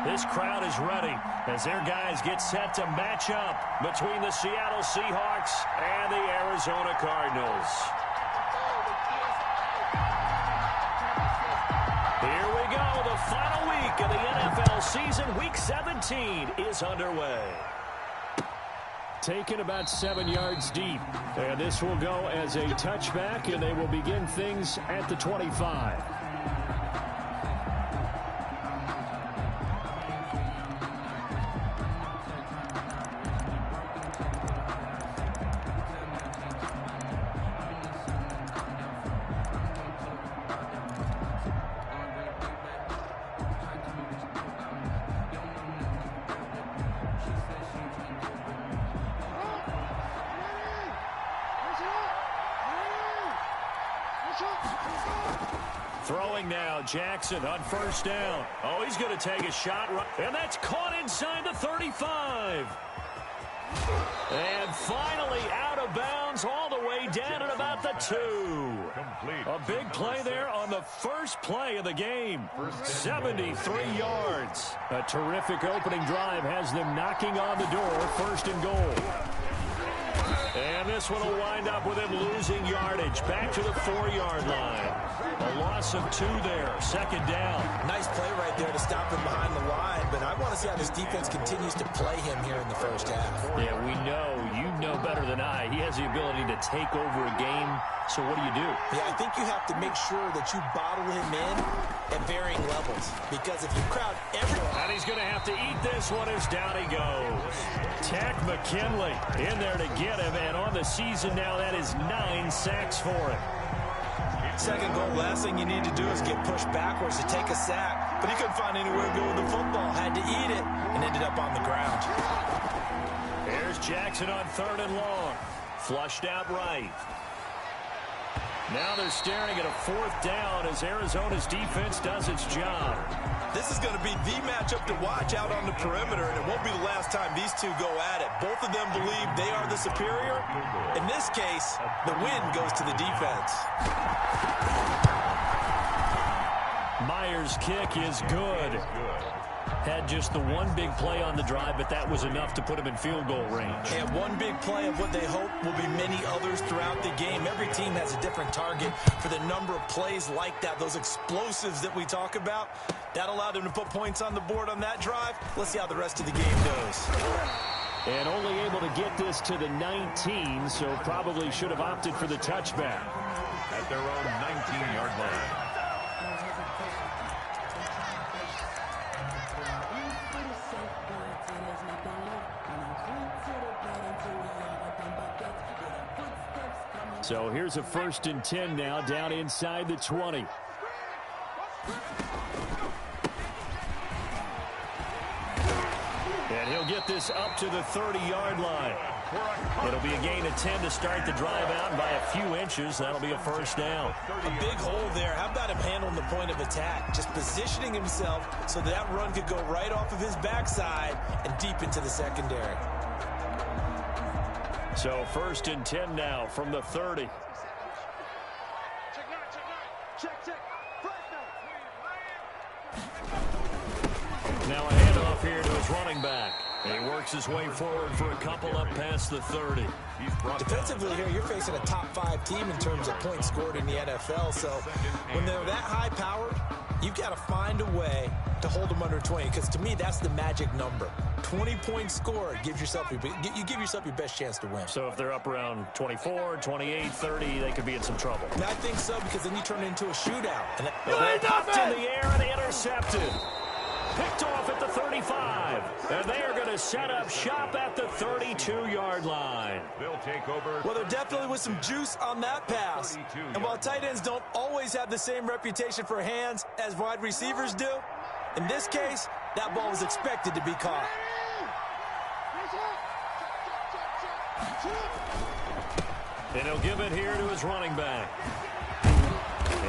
This crowd is ready as their guys get set to match up between the Seattle Seahawks and the Arizona Cardinals. Here we go. The final week of the NFL season. Week 17 is underway. Taken about 7 yards deep. And this will go as a touchback, and they will begin things at the 25. Throwing now, Jackson on first down. Oh, he's going to take a shot, and that's caught inside the 35. And finally out of bounds all the way down at about the 2. A big play there on the first play of the game. 73 yards. A terrific opening drive has them knocking on the door, first and goal. And this one will wind up with him losing yardage back to the 4-yard line. A loss of 2 there, second down. Nice play right there to stop him behind the line, but I want to see how this defense continues to play him here in the first half. Yeah, we know. You know better than I. He has the ability to take over a game, so what do you do? Yeah, I think you have to make sure that you bottle him in at varying levels, because if you crowd everyone... And he's going to have to eat this one as down he goes. Tack McKinley in there to get him, and on the season now, that is 9 sacks for him. Second goal, last thing you need to do is get pushed backwards to take a sack, but he couldn't find anywhere to go with the football, had to eat it, and ended up on the ground. Here's Jackson on third and long. Flushed out right. Now they're staring at a fourth down as Arizona's defense does its job. This is going to be the matchup to watch out on the perimeter, and it won't be the last time these two go at it. Both of them believe they are the superior. In this case, the win goes to the defense. Myers' kick is good. Had just the one big play on the drive, but that was enough to put him in field goal range. And one big play of what they hope will be many others throughout the game. Every team has a different target for the number of plays like that, those explosives that we talk about. That allowed them to put points on the board on that drive. Let's see how the rest of the game goes. And only able to get this to the 19, so probably should have opted for the touchback. At their own 19-yard line. So here's a 1st and 10 now, down inside the 20. And he'll get this up to the 30-yard line. It'll be a gain of 10 to start the drive out, and by a few inches, that'll be a first down. A big hole there. How about him handling the point of attack? Just positioning himself so that run could go right off of his backside and deep into the secondary. So 1st and 10 now from the 30. Now a handoff here to his running back. And he works his way forward for a couple up past the 30. Defensively here, you're facing a top-5 team in terms of points scored in the NFL. So when they're that high-powered, you've got to find a way to hold them under 20. Because to me, that's the magic number. 20 points scored, you give yourself your best chance to win. So if they're up around 24, 28, 30, they could be in some trouble. And I think so, because then you turn it into a shootout. And popped in the air and intercepted. Picked off at the 35. And they are going to set up shop at the 32-yard line. They'll take over. Well, there definitely was some juice on that pass. And while tight ends don't always have the same reputation for hands as wide receivers do, in this case, that ball was expected to be caught. And he'll give it here to his running back.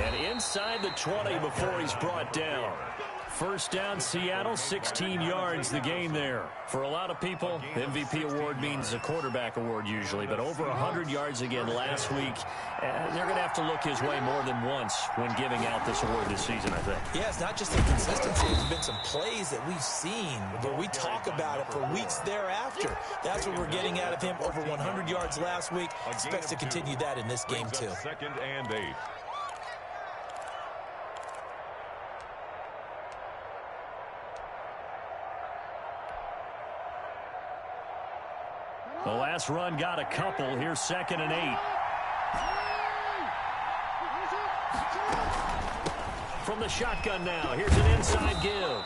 And inside the 20 before he's brought down. first down, Seattle, 16 yards the gain there. For a lot of people, MVP award means a quarterback award usually, but over 100 yards again last week. They're going to have to look his way more than once when giving out this award this season, I think. Yeah, it's not just the consistency. There's been some plays that we've seen where we talk about it for weeks thereafter. That's what we're getting out of him. Over 100 yards last week. Expects to continue that in this game, too. 2nd and 8. The last run got a couple. Here's 2nd and 8. From the shotgun now. Here's an inside give.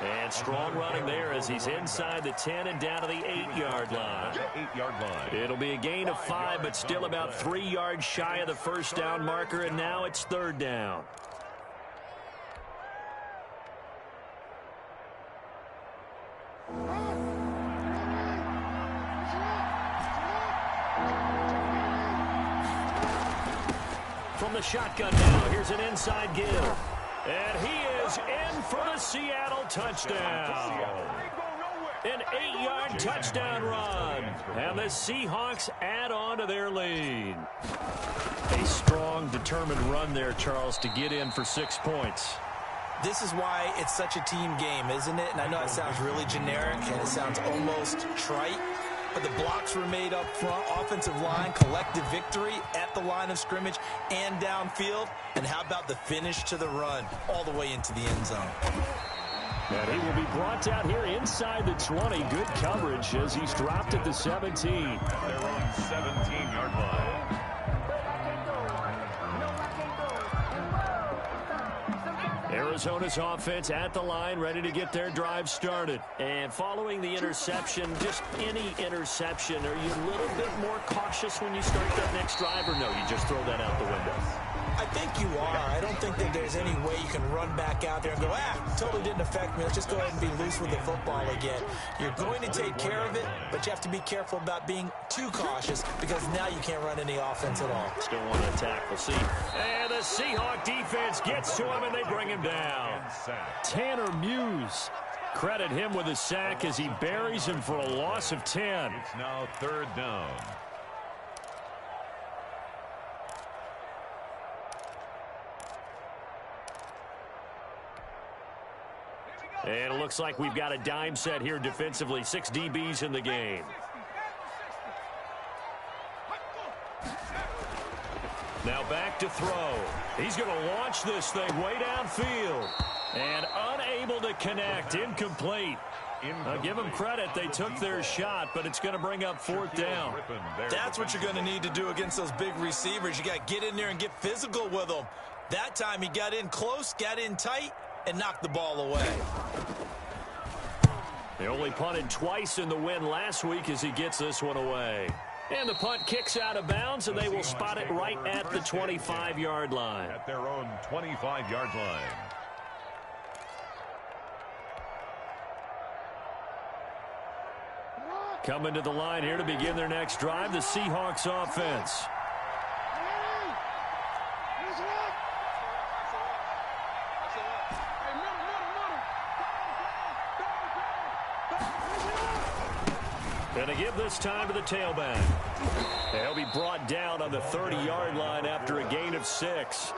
And strong running there as he's inside the 10 and down to the 8-yard line. 8-yard line. It'll be a gain of 5, but still about 3 yards shy of the first down marker, and now it's 3rd down. From the shotgun now, here's an inside give. And he is in for the Seattle touchdown. An 8-yard touchdown run. And the Seahawks add on to their lead. A strong, determined run there, Charles, to get in for 6 points. This is why it's such a team game, isn't it? And I know it sounds really generic and it sounds almost trite. But the blocks were made up front, offensive line, collective victory at the line of scrimmage and downfield. And how about the finish to the run all the way into the end zone? And he will be brought down here inside the 20. Good coverage as he's dropped at the 17. They're on 17-yard line. Arizona's offense at the line, ready to get their drive started. And following the interception, just any interception, are you a little bit more cautious when you start that next drive, or no, you just throw that out the window? I think you are. I don't think that there's any way you can run back out there and go, totally didn't affect me. Let's just go ahead and be loose with the football again. You're going to take care of it, but you have to be careful about being too cautious because now you can't run any offense at all. Still want to attack. We'll see. And the Seahawk defense gets to him, and they bring him down. Tanner Muse. Credit him with a sack as he buries him for a loss of 10. It's now 3rd down. And it looks like we've got a dime set here defensively. 6 DBs in the game. Now back to throw. He's going to launch this thing way downfield. And unable to connect. Incomplete. I'll give them credit. They took their shot, but it's going to bring up 4th down. That's what you're going to need to do against those big receivers. You got to get in there and get physical with them. That time he got in close, got in tight, and knocked the ball away. They only punted twice in the win last week as he gets this one away. And the punt kicks out of bounds, and they will spot it right at the 25-yard line. At their own 25-yard line. Coming to the line here to begin their next drive, the Seahawks offense. Going to give this time to the tailback. They'll be brought down on the 30-yard line after a gain of 6.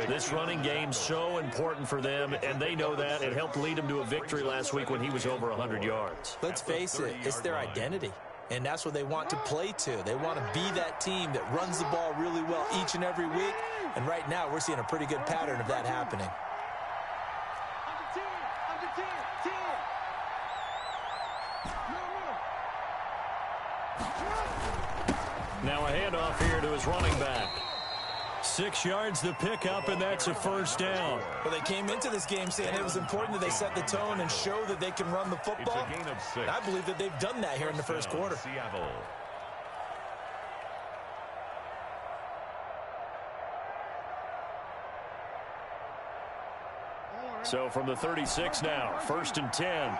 This running game so important for them, and they know that. It helped lead them to a victory last week when he was over 100 yards. Let's face it, it's their identity, and that's what they want to play to. They want to be that team that runs the ball really well each and every week, and right now we're seeing a pretty good pattern of that happening. Now a handoff here to his running back. 6 yards the pickup, and that's a 1st down. Well, they came into this game saying it was important that they set the tone and show that they can run the football. It's a gain of 6. And I believe that they've done that here in the first quarter. Seattle. So from the 36 now, 1st and 10.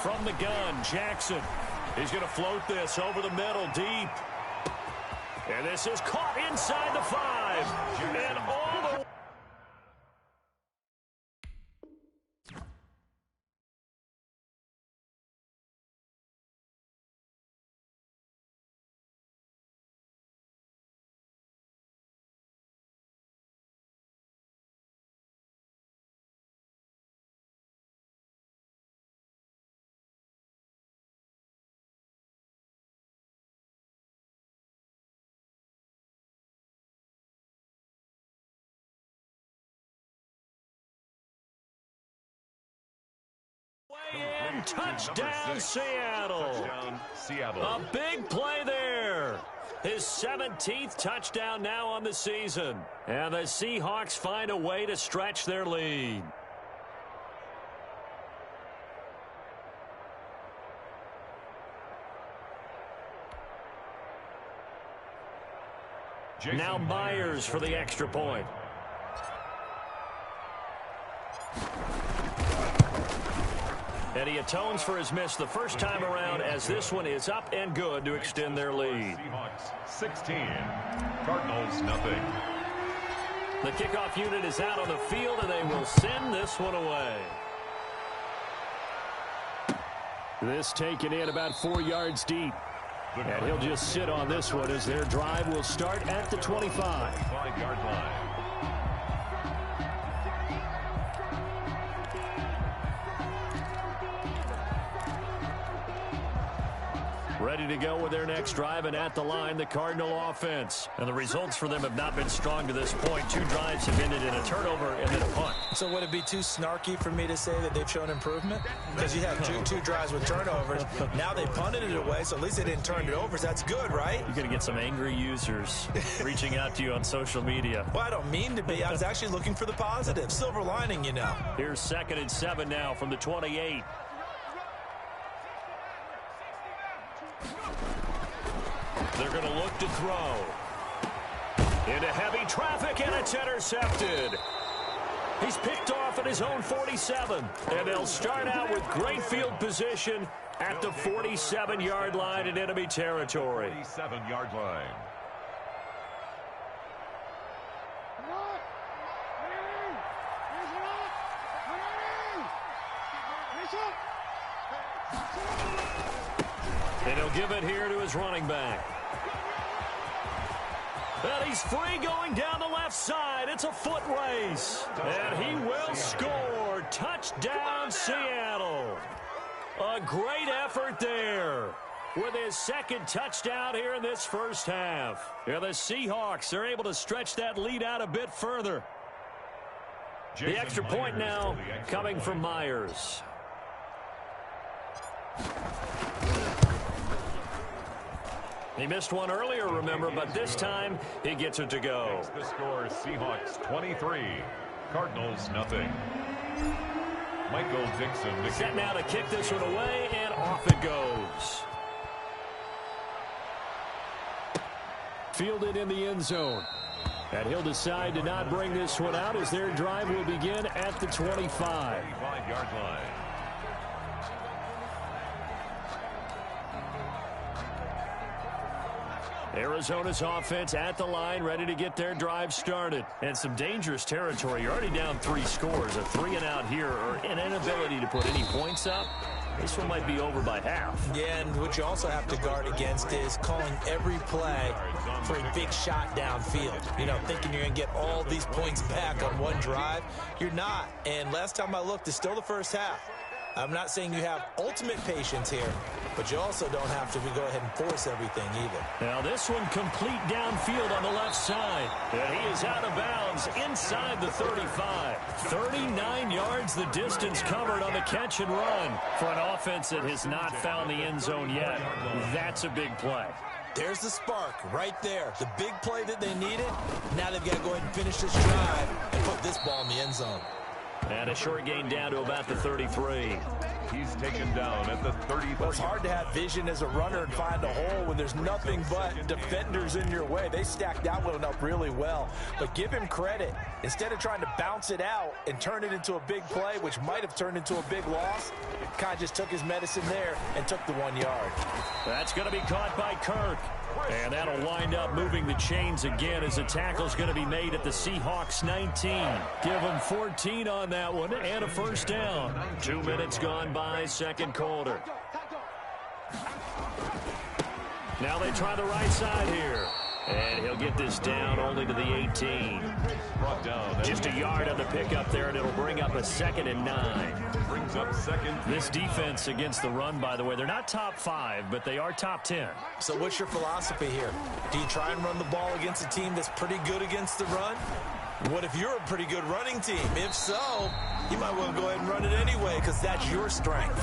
From the gun. Jackson. He's going to float this over the middle, deep. And this is caught inside the 5. And all the... And touchdown, Seattle. A big play there. His 17th touchdown now on the season. And the Seahawks find a way to stretch their lead. Now Myers for the extra point. And he atones for his miss the first time around as this one is up and good to extend their lead. Seahawks 16, Cardinals nothing. The kickoff unit is out on the field, and they will send this one away. This taken in about 4 yards deep. And he'll just sit on this one as their drive will start at the 25. 5-yard line. Ready to go with their next drive, and at the line, the Cardinal offense. And the results for them have not been strong to this point. 2 drives have ended in a turnover and then a punt. So would it be too snarky for me to say that they've shown improvement? Because you had two drives with turnovers. Now they punted it away, so at least they didn't turn it over. So that's good, right? You're going to get some angry users reaching out to you on social media. Well, I don't mean to be. I was actually looking for the positive. Silver lining, you know. Here's 2nd and 7 now from the 28. They're going to look to throw. Into heavy traffic, and it's intercepted. He's picked off at his own 47. And they'll start out with great field position at the 47-yard line in enemy territory. 47-yard line. And he'll give it here to his running back. And he's free going down the left side. It's a foot race. And he will score. Touchdown, Seattle. A great effort there with his 2nd touchdown here in this first half. Yeah, the Seahawks are able to stretch that lead out a bit further. The extra point now coming from Myers. He missed one earlier, remember, but this time he gets it to go. The score, Seahawks 23, Cardinals nothing. Michael Dixon. Set now to kick this one away, and off it goes. Fielded in the end zone. And he'll decide to not bring this one out as their drive will begin at the 25. 25-yard line. Arizona's offense at the line, ready to get their drive started. And some dangerous territory. You're already down 3 scores. A 3-and-out here, or an inability to put any points up. This one might be over by half. Yeah, and what you also have to guard against is calling every play for a big shot downfield. You know, thinking you're going to get all these points back on one drive. You're not. And last time I looked, it's still the first half. I'm not saying you have ultimate patience here, but you also don't have to go ahead and force everything either. Now this one complete downfield on the left side. And he is out of bounds inside the 35. 39 yards the distance covered on the catch and run. For an offense that has not found the end zone yet, that's a big play. There's the spark right there. The big play that they needed. Now they've got to go ahead and finish this drive and put this ball in the end zone. And a short gain down to about the 33. He's taken down at the 33. Well, it's hard to have vision as a runner and find a hole when there's nothing but defenders in your way. They stacked that one up really well. But give him credit. Instead of trying to bounce it out and turn it into a big play, which might have turned into a big loss, kind of just took his medicine there and took the 1 yard. That's going to be caught by Kirk. And that'll wind up moving the chains again as a tackle's going to be made at the Seahawks 19. Give them 14 on that one and a first down. 2 minutes gone by, second quarter. Now they try the right side here. And he'll get this down only to the 18. Brought down. Just a yard on the pickup there, and it'll bring up a 2nd and 9. Brings up second. This defense against the run, by the way, they're not top 5, but they are top 10. So what's your philosophy here? Do you try and run the ball against a team that's pretty good against the run? What if you're a pretty good running team? If so, you might want to go ahead and run it anyway because that's your strength.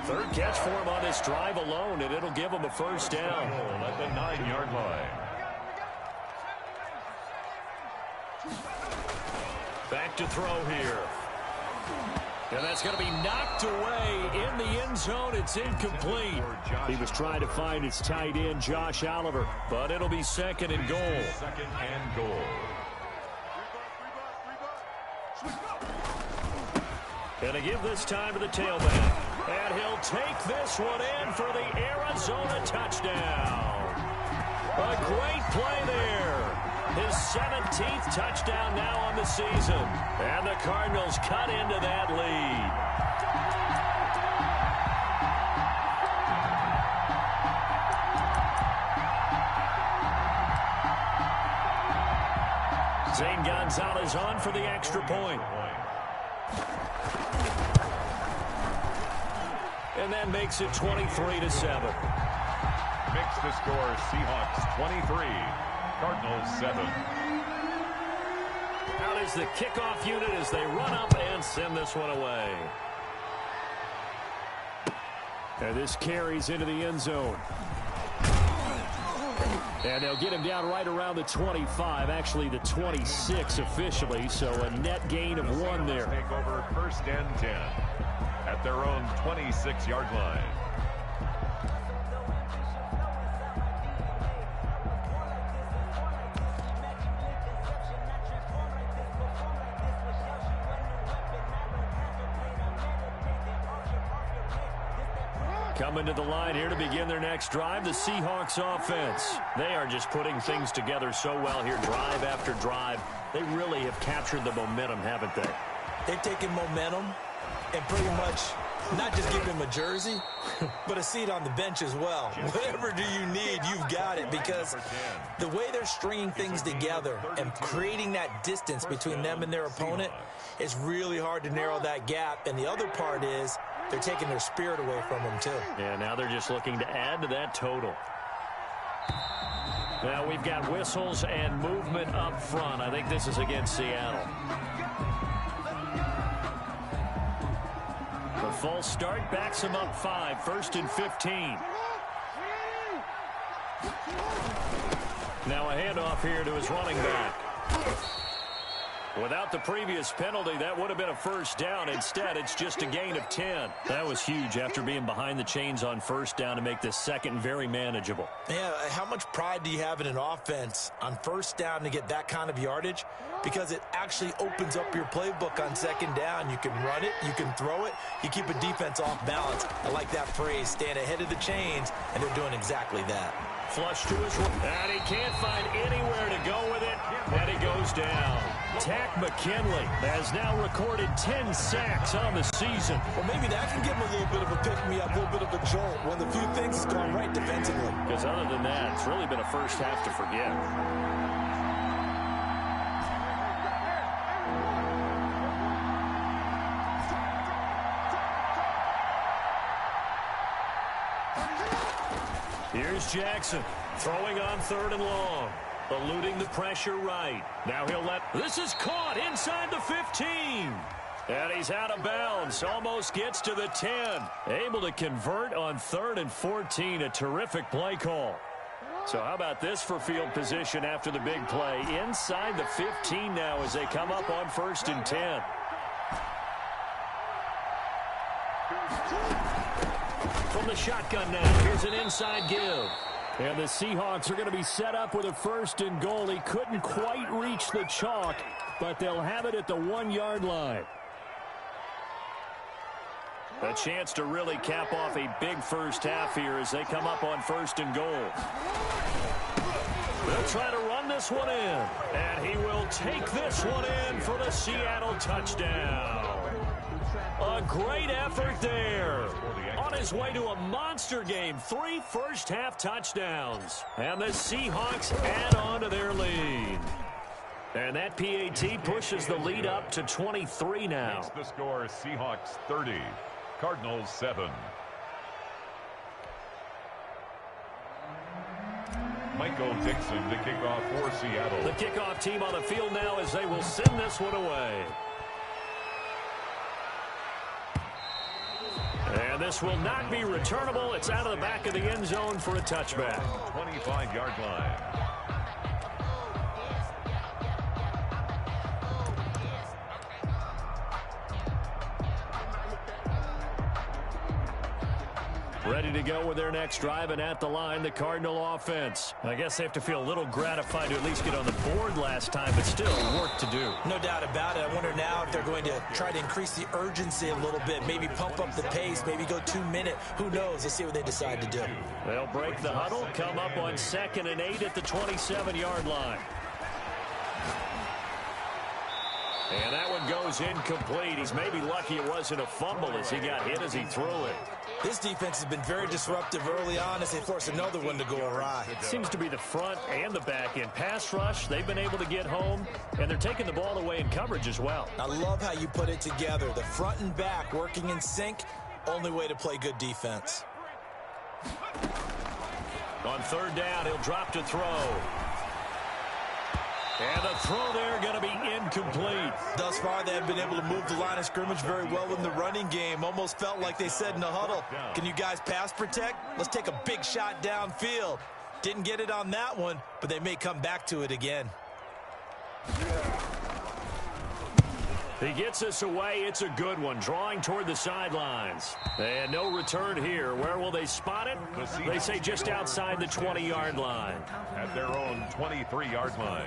Third catch for him on this drive alone, and it'll give him a first down. At the 9-yard line. Back to throw here. And that's going to be knocked away in the end zone. It's incomplete. He was trying to find his tight end, Josh Oliver, but it'll be 2nd and goal. 2nd and goal. And to give this time to the tailback. And he'll take this one in for the Arizona touchdown. A great play there. His 17th touchdown now on the season. And the Cardinals cut into that lead. Zane Gonzalez on for the extra point. And that makes it 23-7. Makes the score Seahawks 23, Cardinals 7. Out is the kickoff unit as they run up and send this one away. And this carries into the end zone. And they'll get him down right around the 25, actually the 26 officially, so a net gain of 1 there. Take over 1st and 10 at their own 26-yard line. Coming to the line here to begin their next drive, the Seahawks offense. They are just putting things together so well here, drive after drive. They really have captured the momentum, haven't they? They've taken momentum and pretty much not just give him a jersey, but a seat on the bench as well. Whatever do you need, you've got it, because the way they're stringing things together and creating that distance between them and their opponent is really hard to narrow that gap. And the other part is they're taking their spirit away from them, too. Yeah, now they're just looking to add to that total. Now we've got whistles and movement up front. I think this is against Seattle. The false start backs him up 5, 1st and 15. Now a handoff here to his running back. Without the previous penalty, that would have been a first down. Instead, it's just a gain of 10. That was huge after being behind the chains on first down to make this second very manageable. Yeah, how much pride do you have in an offense on first down to get that kind of yardage? Because it actually opens up your playbook on second down. You can run it, you can throw it, you keep a defense off balance. I like that phrase, stand ahead of the chains, and they're doing exactly that. Flush to his right, and he can't find anywhere to go with it, and he goes down. Tack McKinley has now recorded 10 sacks on the season. Well, maybe that can give him a little bit of a pick-me-up, a little bit of a jolt. One of the few things has gone right defensively. Because other than that, it's really been a first half to forget. Here's Jackson throwing on 3rd and long. Eluding the pressure right. Now he'll let... This is caught inside the 15. And he's out of bounds. Almost gets to the 10. Able to convert on 3rd and 14. A terrific play call. So how about this for field position after the big play? Inside the 15 now as they come up on 1st and 10. From the shotgun now, here's an inside give. And the Seahawks are going to be set up with a 1st and goal. He couldn't quite reach the chalk, but they'll have it at the 1-yard line. A chance to really cap off a big first half here as they come up on 1st and goal. They'll try to run this one in, and he will take this one in for the Seattle touchdown. A great effort there. On his way to a monster game, 3 first-half touchdowns. And the Seahawks add on to their lead. And that PAT pushes the lead up to 23 now. Makes the score Seahawks 30, Cardinals 7. Michael Dixon to kick off for Seattle. The kickoff team on the field now as they will send this one away. And this will not be returnable. It's out of the back of the end zone for a touchback. 25-yard line. Ready to go with their next drive, and at the line, the Cardinal offense. I guess they have to feel a little gratified to at least get on the board last time, but still work to do. No doubt about it. I wonder now if they're going to try to increase the urgency a little bit, maybe pump up the pace, maybe go 2-minute. Who knows? Let's see what they decide to do. They'll break the huddle, come up on 2nd and 8 at the 27-yard line. And that one goes incomplete. He's maybe lucky it wasn't a fumble as he got hit as he threw it. This defense has been very disruptive early on as they force another one to go awry. It seems to be the front and the back end. Pass rush, they've been able to get home, and they're taking the ball away in coverage as well. I love how you put it together. The front and back working in sync, only way to play good defense. On 3rd down, he'll drop to throw. And the throw there going to be incomplete. Thus far, they have been able to move the line of scrimmage very well in the running game. Almost felt like they said in the huddle, can you guys pass protect? Let's take a big shot downfield. Didn't get it on that one, but they may come back to it again. He gets us away. It's a good one. Drawing toward the sidelines. And no return here. Where will they spot it? They say just outside the 20-yard line. At their own 23-yard line.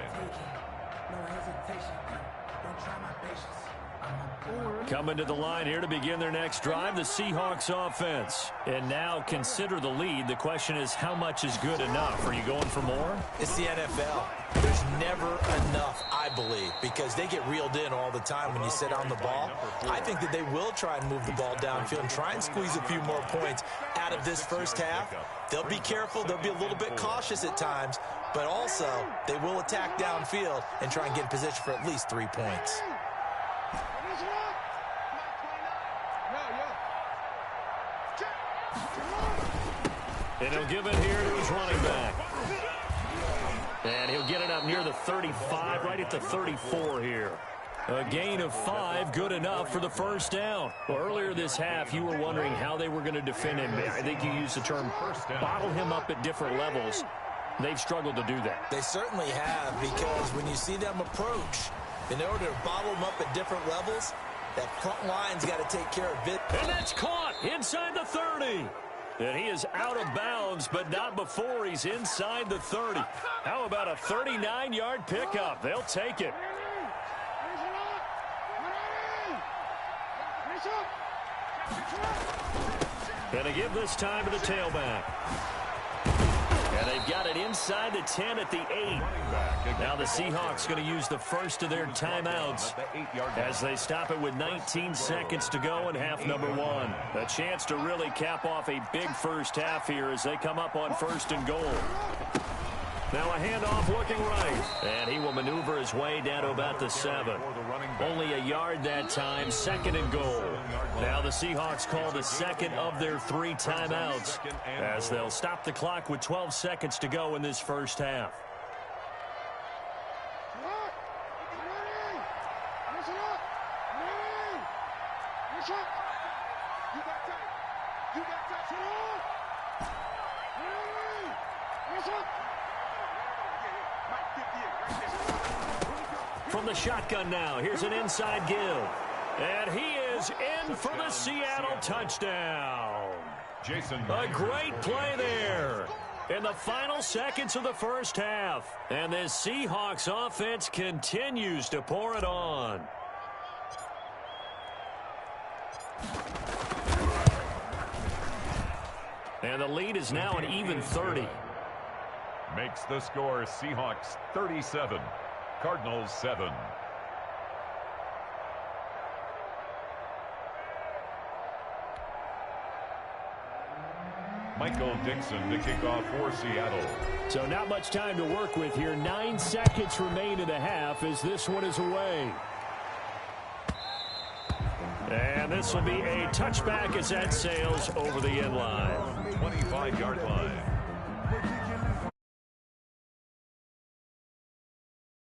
Coming to the line here to begin their next drive, the Seahawks offense. And now consider the lead. The question is, how much is good enough? Are you going for more? It's the NFL. There's never enough, I believe, because they get reeled in all the time when you sit on the ball. I think that they will try and move the ball downfield and try and squeeze a few more points out of this first half. They'll be careful. They'll be a little bit cautious at times, but also they will attack downfield and try and get in position for at least 3 points. And he'll give it here to his running back. And he'll get it up near the 35, right at the 34 here. A gain of 5, good enough for the first down. Well, earlier this half, you were wondering how they were going to defend him. I think you used the term bottle him up at different levels. They've struggled to do that. They certainly have, because when you see them approach, in order to bottle them up at different levels, that front line's got to take care of it. And that's caught inside the 30. And he is out of bounds, but not before he's inside the 30. How about a 39-yard pickup? They'll take it. And they give this time to the tailback. And they've got it inside the 10 at the 8. Now the Seahawks going to use the first of their timeouts as they stop it with 19 seconds to go in half number 1. A chance to really cap off a big first half here as they come up on 1st and goal. Now a handoff looking right. And he will maneuver his way down to about the 7. Only a yard that time, 2nd and goal. Now the Seahawks call the second of their 3 timeouts as they'll stop the clock with 12 seconds to go in this first half. From the shotgun now, here's an inside give. And he is in for the Seattle touchdown. A great play there in the final seconds of the first half. And this Seahawks offense continues to pour it on. And the lead is now an even 30. Makes the score Seahawks 37, Cardinals 7. Michael Dixon to kick off for Seattle. So not much time to work with here. 9 seconds remain in the half as this one is away. And this will be a touchback as that sails over the end line. 25-yard line.